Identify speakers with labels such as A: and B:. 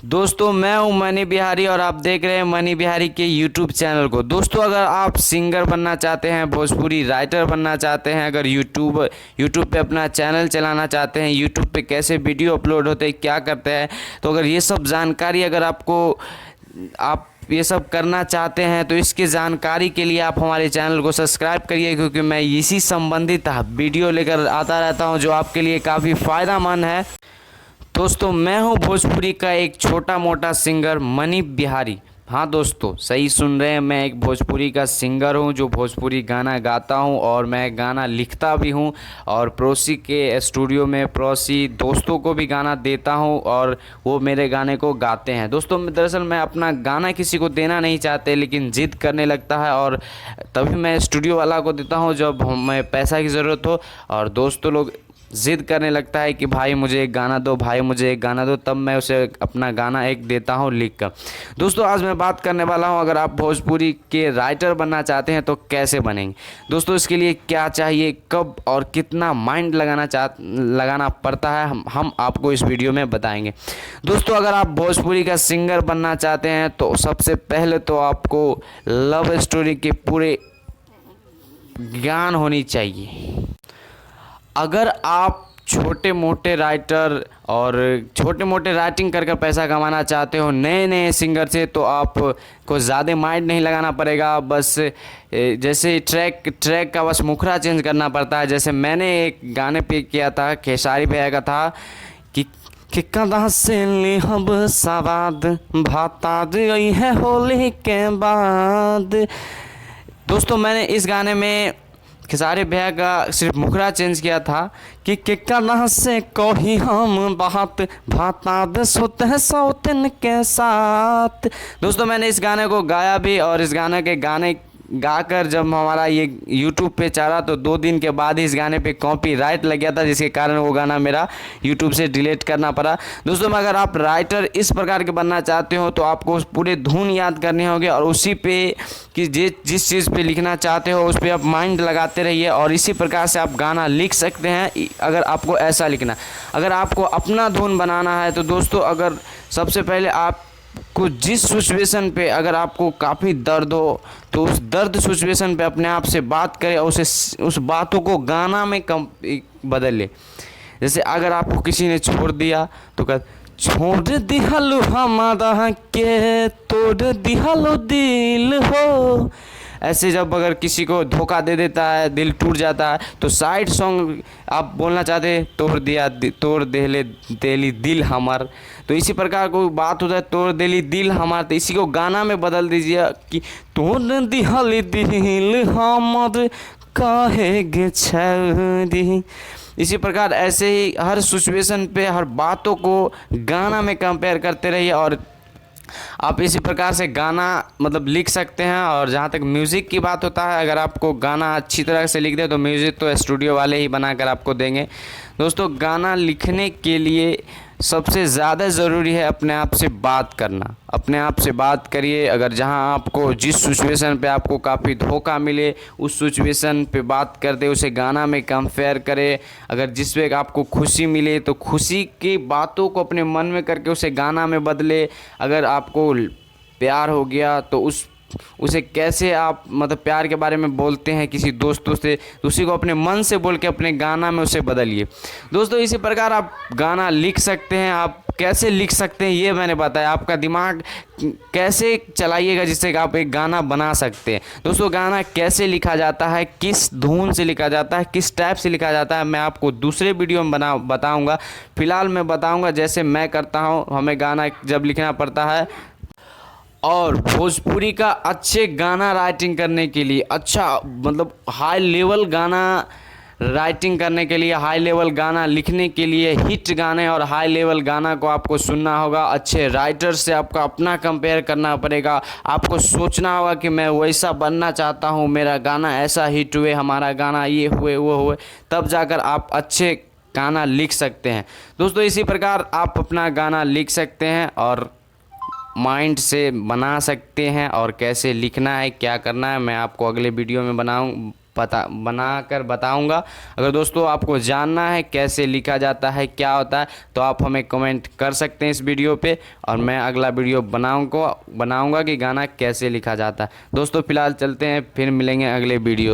A: दोस्तों मैं हूं मनी बिहारी और आप देख रहे हैं मनी बिहारी के यूट्यूब चैनल को। दोस्तों अगर आप सिंगर बनना चाहते हैं, भोजपुरी राइटर बनना चाहते हैं, अगर यूट्यूब पे अपना चैनल चलाना चाहते हैं, यूट्यूब पे कैसे वीडियो अपलोड होते हैं, क्या करते हैं, तो अगर ये सब जानकारी अगर आप ये सब करना चाहते हैं तो इसकी जानकारी के लिए आप हमारे चैनल को सब्सक्राइब करिए, क्योंकि मैं इसी संबंधित वीडियो लेकर आता रहता हूं जो आपके लिए काफ़ी फ़ायदेमंद है। दोस्तों मैं हूं भोजपुरी का एक छोटा मोटा सिंगर मनी बिहारी। हाँ दोस्तों सही सुन रहे हैं, मैं एक भोजपुरी का सिंगर हूं जो भोजपुरी गाना गाता हूं और मैं गाना लिखता भी हूं और पड़ोसी के स्टूडियो में पड़ोसी दोस्तों को भी गाना देता हूं और वो मेरे गाने को गाते हैं। दोस्तों दरअसल मैं अपना गाना किसी को देना नहीं चाहते, लेकिन ज़िद करने लगता है और तभी मैं स्टूडियो वाला को देता हूँ जब हमें पैसा की ज़रूरत हो, और दोस्तों लोग ज़िद करने लगता है कि भाई मुझे एक गाना दो, भाई मुझे एक गाना दो, तब मैं उसे अपना गाना एक देता हूँ लिख कर। दोस्तों आज मैं बात करने वाला हूँ, अगर आप भोजपुरी के राइटर बनना चाहते हैं तो कैसे बनेंगे। दोस्तों इसके लिए क्या चाहिए, कब और कितना माइंड लगाना पड़ता है, हम आपको इस वीडियो में बताएंगे। दोस्तों अगर आप भोजपुरी का सिंगर बनना चाहते हैं तो सबसे पहले तो आपको लव स्टोरी के पूरे ज्ञान होनी चाहिए। अगर आप छोटे मोटे राइटर और छोटे मोटे राइटिंग कर पैसा कमाना चाहते हो नए नए सिंगर से, तो आपको ज़्यादा माइंड नहीं लगाना पड़ेगा। बस जैसे ट्रैक का बस मुखरा चेंज करना पड़ता है। जैसे मैंने एक गाने पे किया था, खेसारी भैया का था कि कदा से लिहब सवाद भाताद है होली के बाद। दोस्तों मैंने इस गाने में खेसारी भैया का सिर्फ मुखरा चेंज किया था कि कदा से कोई हम बात भाताद सोते हैं सौतन के साथ। दोस्तों मैंने इस गाने को गाया भी, और इस गाने के गाने गाकर जब हमारा ये YouTube पे चला तो 2 दिन के बाद ही इस गाने पे कॉपीराइट लग गया था, जिसके कारण वो गाना मेरा YouTube से डिलीट करना पड़ा। दोस्तों अगर आप राइटर इस प्रकार के बनना चाहते हो तो आपको उस पूरे धुन याद करनी होगी और उसी पे कि जिस चीज़ पे लिखना चाहते हो उस पर आप माइंड लगाते रहिए और इसी प्रकार से आप गाना लिख सकते हैं। अगर आपको ऐसा लिखना, अगर आपको अपना धुन बनाना है तो दोस्तों अगर सबसे पहले आप को जिस सिचुएशन पे अगर आपको काफ़ी दर्द हो तो उस दर्द सिचुएशन पे अपने आप से बात करें और उस बातों को गाना में बदल ले। जैसे अगर आपको किसी ने छोड़ दिया तो छोड़ दिहलो हमारा के तोड़ दिहलो दिल हो। ऐसे जब अगर किसी को धोखा दे देता है, दिल टूट जाता है, तो साइड सॉन्ग आप बोलना चाहते तोड़ देली दिल हमार। तो इसी प्रकार कोई बात होता है तोड़ देली दिल हमार, तो इसी को गाना में बदल दीजिए कि तोड़ दिहली दिल हमार काहे गे छौरी। इसी प्रकार ऐसे ही हर सिचुएशन पे हर बातों को गाना में कंपेयर करते रहिए और आप इसी प्रकार से गाना मतलब लिख सकते हैं। और जहाँ तक म्यूज़िक की बात होता है, अगर आपको गाना अच्छी तरह से लिख दे तो म्यूज़िक तो स्टूडियो वाले ही बनाकर आपको देंगे। दोस्तों गाना लिखने के लिए सबसे ज़्यादा ज़रूरी है अपने आप से बात करना। अपने आप से बात करिए। अगर जहां आपको जिस सिचुएशन पे आपको काफ़ी धोखा मिले उस सिचुएशन पे बात कर दे, उसे गाना में कंपेयर करें। अगर जिस पे आपको खुशी मिले तो खुशी की बातों को अपने मन में करके उसे गाना में बदले। अगर आपको प्यार हो गया तो उसे कैसे आप मतलब प्यार के बारे में बोलते हैं किसी दोस्तों से, तो उसी को अपने मन से बोल के अपने गाना में उसे बदलिए। दोस्तों इसी प्रकार आप गाना लिख सकते हैं। आप कैसे लिख सकते हैं ये मैंने बताया, आपका दिमाग कैसे चलाइएगा जिससे आप एक गाना बना सकते हैं। दोस्तों गाना कैसे लिखा जाता है, किस धुन से लिखा जाता है, किस टाइप से लिखा जाता है, मैं आपको दूसरे वीडियो में बताऊँगा। फिलहाल मैं बताऊँगा जैसे मैं करता हूँ। हमें गाना जब लिखना पड़ता है और भोजपुरी का अच्छे गाना राइटिंग करने के लिए, अच्छा मतलब हाई लेवल गाना राइटिंग करने के लिए, हाई लेवल गाना लिखने के लिए, हिट गाने और हाई लेवल गाना को आपको सुनना होगा। अच्छे राइटर से आपका अपना कंपेयर करना पड़ेगा। आपको सोचना होगा कि मैं वैसा बनना चाहता हूँ, मेरा गाना ऐसा हिट हुए, हमारा गाना ये हुए वो हुए, तब जाकर आप अच्छे गाना लिख सकते हैं। दोस्तों इसी प्रकार आप अपना गाना लिख सकते हैं और माइंड से बना सकते हैं। और कैसे लिखना है, क्या करना है, मैं आपको अगले वीडियो में बना कर बताऊंगा। अगर दोस्तों आपको जानना है कैसे लिखा जाता है, क्या होता है, तो आप हमें कमेंट कर सकते हैं इस वीडियो पे, और मैं अगला वीडियो बनाऊंगा कि गाना कैसे लिखा जाता है। दोस्तों फिलहाल चलते हैं, फिर मिलेंगे अगले वीडियो।